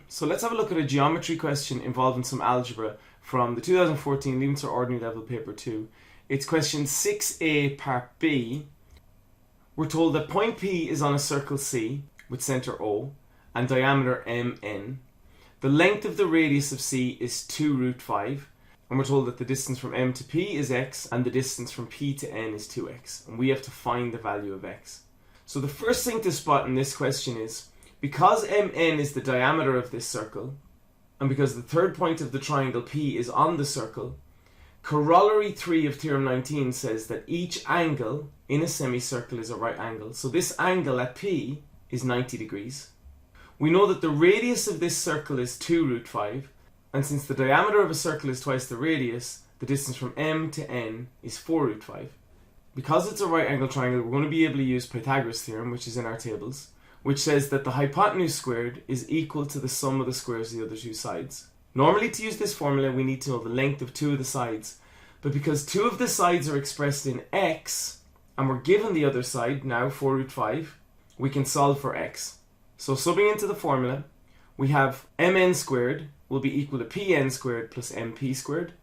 So let's have a look at a geometry question involving some algebra from the 2014 Leaving Cert Ordinary Level Paper 2. It's question 6A part B. We're told that point P is on a circle C with centre O and diameter MN. The length of the radius of C is 2 root 5, and we're told that the distance from M to P is x and the distance from P to N is 2x, and we have to find the value of x. So the first thing to spot in this question is, because MN is the diameter of this circle, and because the third point of the triangle P is on the circle, corollary 3 of theorem 19 says that each angle in a semicircle is a right angle. So this angle at P is 90 degrees. We know that the radius of this circle is 2 root 5, and since the diameter of a circle is twice the radius, the distance from M to N is 4 root 5. Because it's a right angle triangle, we're going to be able to use Pythagoras theorem, which is in our tables, which says that the hypotenuse squared is equal to the sum of the squares of the other two sides. Normally, to use this formula, we need to know the length of two of the sides, but because two of the sides are expressed in x, and we're given the other side, now 4 root 5, we can solve for x. So subbing into the formula, we have mn squared will be equal to pn squared plus mp squared.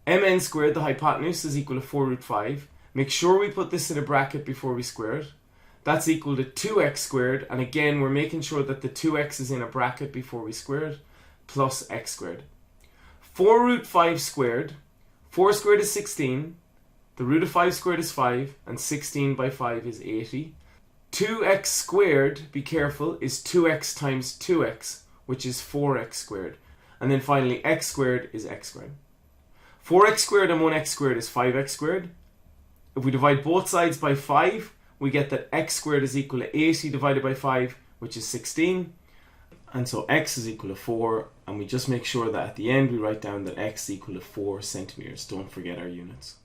Mn squared, the hypotenuse, is equal to 4 root 5. Make sure we put this in a bracket before we square it. That's equal to 2x squared, and again we're making sure that the 2x is in a bracket before we square it, plus x squared. 4 root 5 squared, 4 squared is 16, the root of 5 squared is 5, and 16 by 5 is 80. 2x squared, be careful, is 2x times 2x, which is 4x squared. And then finally x squared is x squared. 4x squared and 1x squared is 5x squared. If we divide both sides by 5, we get that x squared is equal to 80 divided by 5, which is 16. And so x is equal to 4, and we just make sure that at the end we write down that x is equal to 4 centimeters. Don't forget our units.